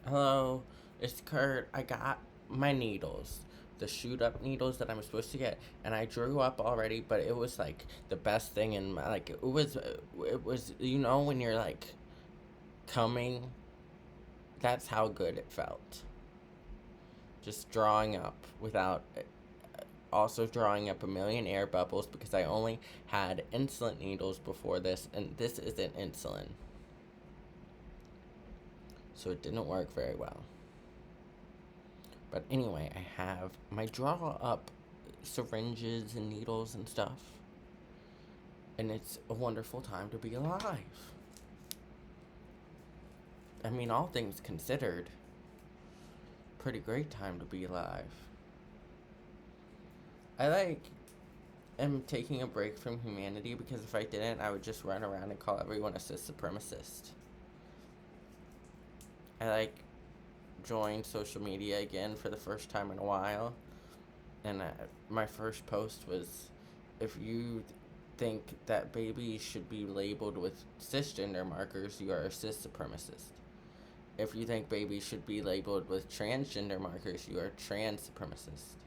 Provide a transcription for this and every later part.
Hello, it's Kurt. I got my needles, the shoot up needles that I'm supposed to get, and I drew up already, but it was like the best thing in my, like, it was, when you're like coming, that's how good it felt. Just drawing up without also drawing up a million air bubbles because I only had insulin needles before this, and this isn't insulin. So it didn't work very well. But anyway, I have my draw up syringes and needles and stuff. And it's a wonderful time to be alive. I mean, all things considered, pretty great time to be alive. I am taking a break from humanity because if I didn't, I would just run around and call everyone a cis supremacist. I joined social media again for the first time in a while, and my first post was, if you think that babies should be labeled with cisgender markers, you are a cis supremacist. If you think babies should be labeled with transgender markers, you are a trans supremacist.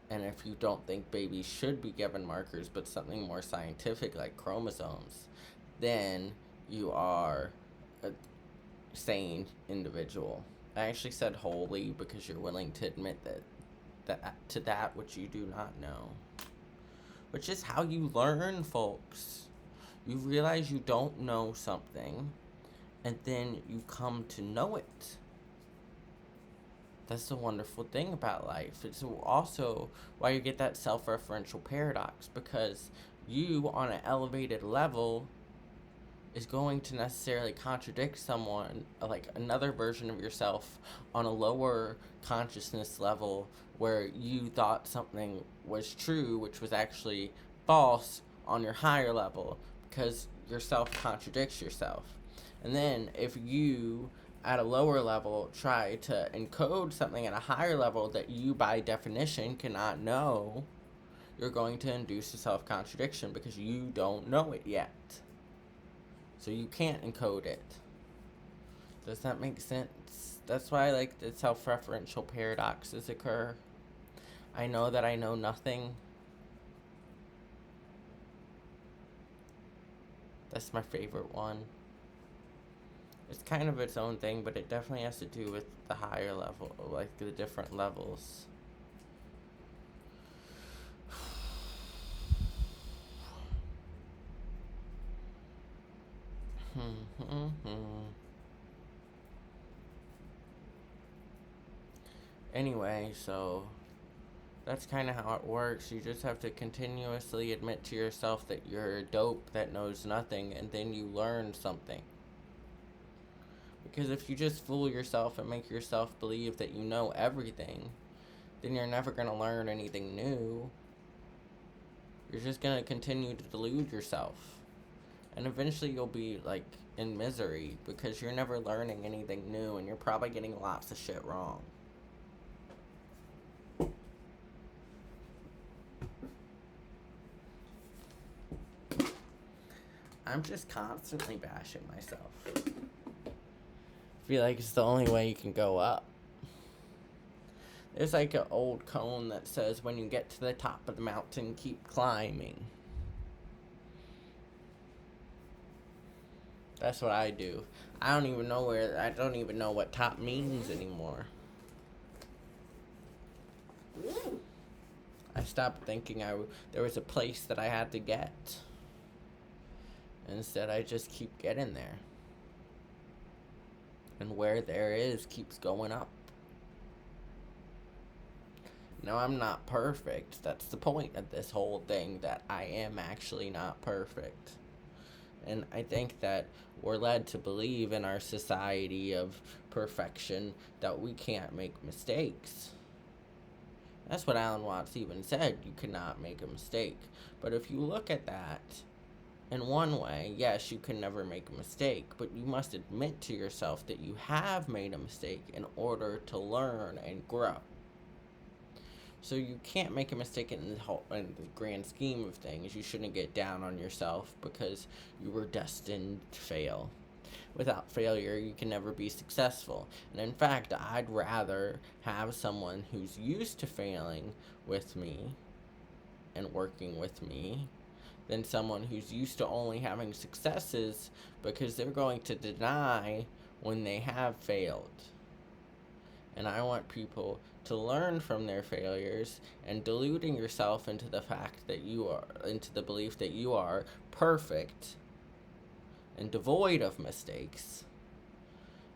And if you don't think babies should be given markers but something more scientific like chromosomes, then you are a sane individual. I actually said holy because you're willing to admit that which you do not know. Which is how you learn, folks. You realize you don't know something, and then you come to know it. That's the wonderful thing about life. It's also why you get that self-referential paradox, because you, on an elevated level, is going to necessarily contradict someone, like another version of yourself, on a lower consciousness level where you thought something was true, which was actually false on your higher level, because yourself contradicts yourself. And then if you at a lower level try to encode something at a higher level that you by definition cannot know, you're going to induce a self contradiction because you don't know it yet. So you can't encode it. Does that make sense? That's why the self-referential paradoxes occur. I know that I know nothing. That's my favorite one. It's kind of its own thing, but it definitely has to do with the higher level, like the different levels. Anyway, so that's kind of how it works. You just have to continuously admit to yourself that you're a dope that knows nothing, and then you learn something. Because if you just fool yourself and make yourself believe that you know everything, then you're never going to learn anything new. You're just going to continue to delude yourself. And eventually you'll be in misery because you're never learning anything new and you're probably getting lots of shit wrong. I'm just constantly bashing myself. I feel like it's the only way you can go up. There's an old cone that says when you get to the top of the mountain, keep climbing. That's what I do. I don't even know what top means anymore. I stopped thinking there was a place that I had to get. Instead, I just keep getting there. And where there is keeps going up. No, I'm not perfect. That's the point of this whole thing, that I am actually not perfect. And I think that we're led to believe in our society of perfection that we can't make mistakes. That's what Alan Watts even said. You cannot make a mistake. But if you look at that in one way, yes, you can never make a mistake, but you must admit to yourself that you have made a mistake in order to learn and grow. So you can't make a mistake in the grand scheme of things. You shouldn't get down on yourself because you were destined to fail. without failure, you can never be successful. And in fact, I'd rather have someone who's used to failing with me and working with me than someone who's used to only having successes, because they're going to deny when they have failed. And I want people to learn from their failures, and deluding yourself into the fact that you are, into the belief that you are perfect and devoid of mistakes,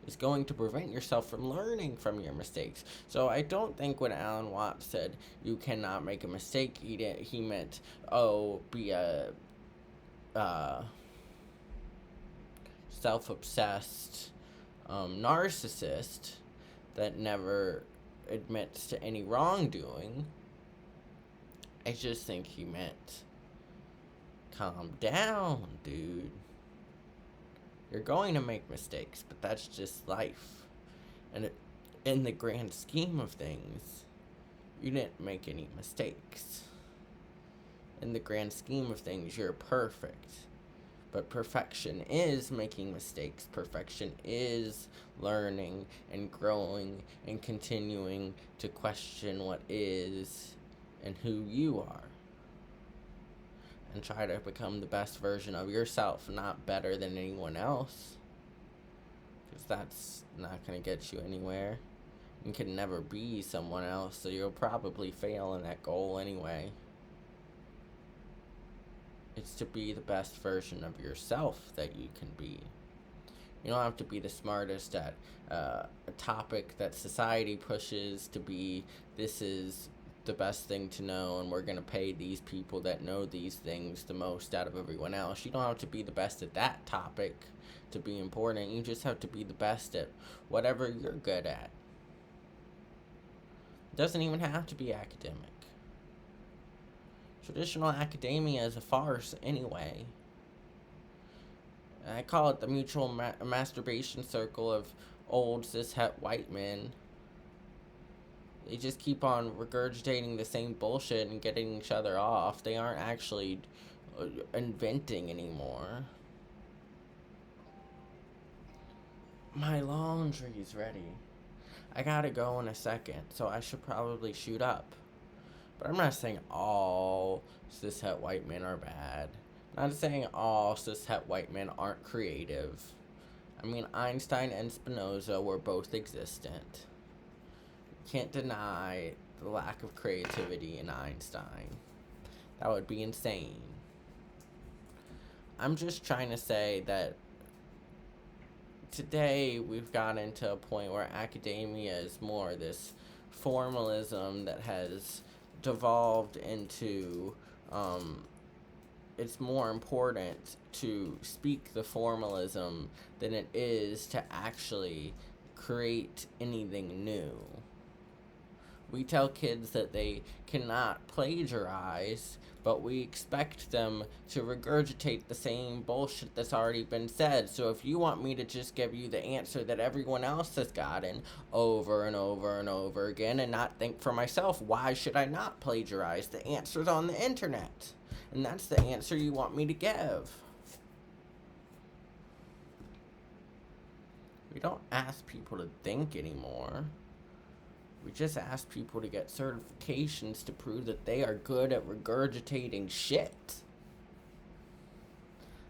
is going to prevent yourself from learning from your mistakes. So I don't think when Alan Watts said you cannot make a mistake, he meant, oh, be a self-obsessed narcissist that never admits to any wrongdoing. I just think he meant, calm down, dude. You're going to make mistakes, but that's just life. And in the grand scheme of things, you didn't make any mistakes. In the grand scheme of things, you're perfect. But perfection is making mistakes. Perfection is learning and growing and continuing to question what is and who you are. And try to become the best version of yourself, not better than anyone else. Because that's not going to get you anywhere. You can never be someone else, so you'll probably fail in that goal anyway. It's to be the best version of yourself that you can be. You don't have to be the smartest at a topic that society pushes to be, this is the best thing to know, and we're going to pay these people that know these things the most out of everyone else. You don't have to be the best at that topic to be important. You just have to be the best at whatever you're good at. It doesn't even have to be academic. Traditional academia is a farce anyway. I call it the mutual masturbation circle of old cishet white men. They just keep on regurgitating the same bullshit and getting each other off. They aren't actually inventing anymore. My laundry's ready. I gotta go in a second, so I should probably shoot up. But I'm not saying all cishet white men are bad. I'm not saying all cishet white men aren't creative. I mean, Einstein and Spinoza were both existent. Can't deny the lack of creativity in Einstein. That would be insane. I'm just trying to say that today we've gotten to a point where academia is more this formalism that has devolved into, it's more important to speak the formalism than it is to actually create anything new. We tell kids that they cannot plagiarize, but we expect them to regurgitate the same bullshit that's already been said. So if you want me to just give you the answer that everyone else has gotten over and over and over again and not think for myself, why should I not plagiarize? The answer's on the internet. And that's the answer you want me to give. We don't ask people to think anymore. We just ask people to get certifications to prove that they are good at regurgitating shit.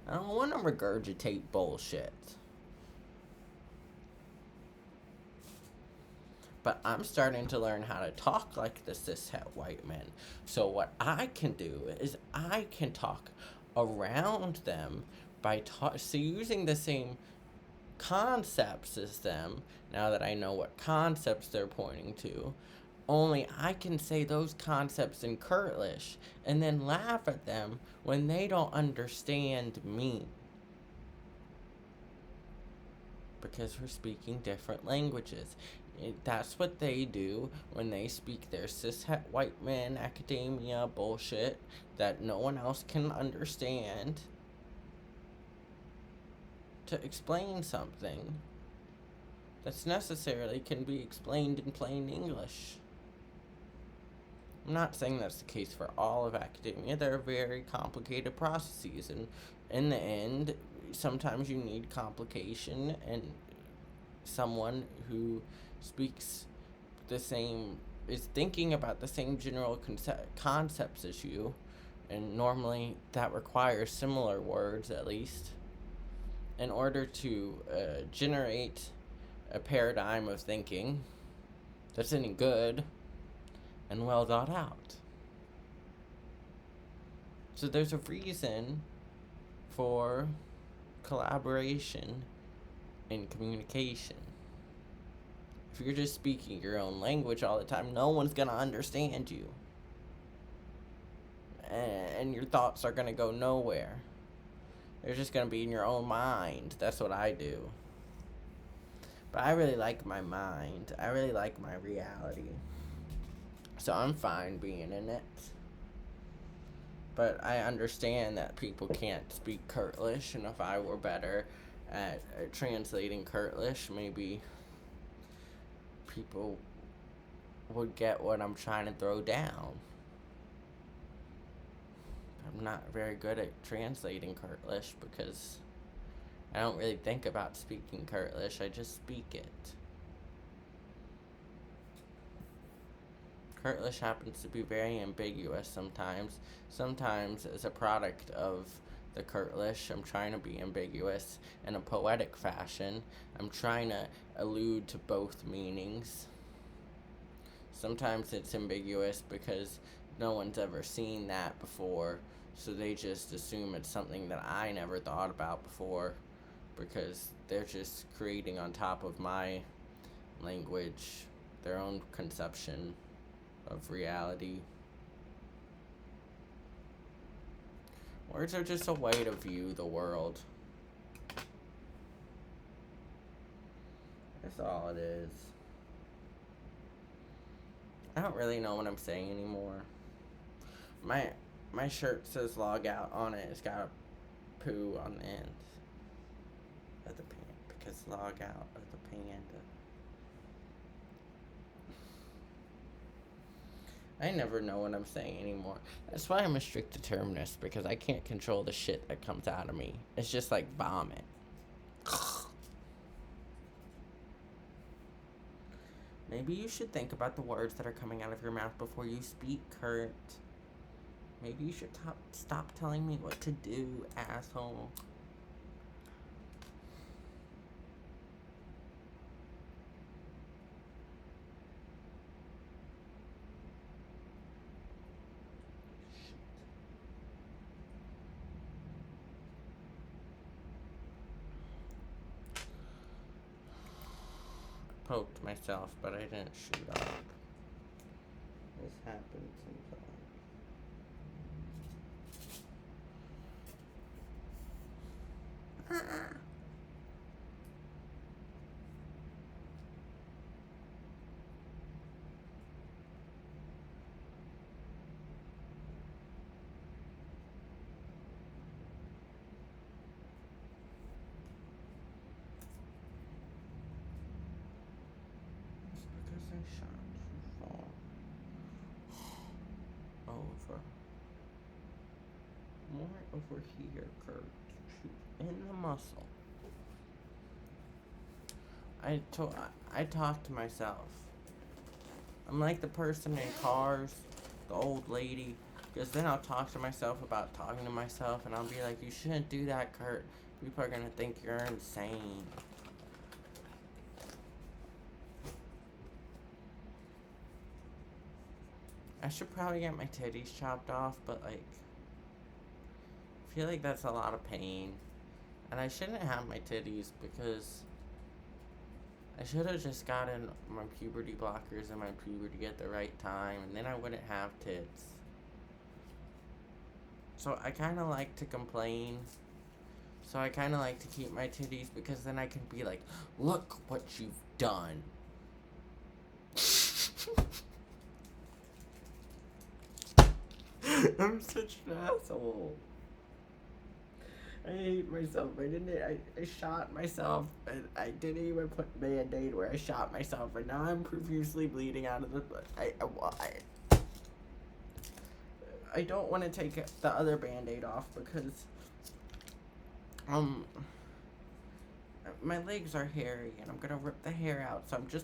I don't want to regurgitate bullshit. But I'm starting to learn how to talk like the cishet white men. So what I can do is I can talk around them by using the same concepts as them. Now that I know what concepts they're pointing to, only I can say those concepts in Kurdish and then laugh at them when they don't understand me. Because we're speaking different languages. That's what they do when they speak their cishet white men academia bullshit that no one else can understand. To explain something that's necessarily can be explained in plain English. I'm not saying that's the case for all of academia. There are very complicated processes, and in the end, sometimes you need complication and someone who speaks the same, is thinking about the same general concepts as you, and normally that requires similar words at least, in order to generate a paradigm of thinking that's any good and well thought out. So there's a reason for collaboration and communication. If you're just speaking your own language all the time, no one's gonna understand you. And your thoughts are gonna go nowhere. They're just gonna be in your own mind. That's what I do. But I really like my mind. I really like my reality. So I'm fine being in it. But I understand that people can't speak Kurtlish, and if I were better at translating Kurtlish, maybe people would get what I'm trying to throw down. I'm not very good at translating Kurtlish because I don't really think about speaking Kurtlish, I just speak it. Kurtlish happens to be very ambiguous sometimes. Sometimes, as a product of the Kurtlish, I'm trying to be ambiguous in a poetic fashion. I'm trying to allude to both meanings. Sometimes it's ambiguous because no one's ever seen that before, so they just assume it's something that I never thought about before, because they're just creating on top of my language their own conception of reality. Words are just a way to view the world. That's all it is. I don't really know what I'm saying anymore. My shirt says log out on it. It's got a poo on the end of the pant, because log out of the panda. I never know what I'm saying anymore. That's why I'm a strict determinist, because I can't control the shit that comes out of me. It's just like vomit. Maybe you should think about the words that are coming out of your mouth before you speak, Kurt. Maybe you should stop telling me what to do, asshole. Poked myself, but I didn't shoot up. This happens sometimes. Shot too far over. More over here, Kurt. Shoot in the muscle. I talk to myself. I'm like the person in Cars, the old lady, because then I'll talk to myself about talking to myself, and I'll be like, you shouldn't do that, Kurt. People are gonna think you're insane. I should probably get my titties chopped off, but like, I feel like that's a lot of pain. And I shouldn't have my titties because I should have just gotten my puberty blockers and my puberty at the right time, and then I wouldn't have tits. So I kind of like to complain. So I kind of like to keep my titties, because then I can be like, look what you've done. I'm such an asshole. I hate myself. I shot myself, and I didn't even put Band-Aid where I shot myself, and now I'm profusely bleeding out of the... I don't want to take the other Band-Aid off, because Um, my legs are hairy and I'm gonna rip the hair out, so I'm just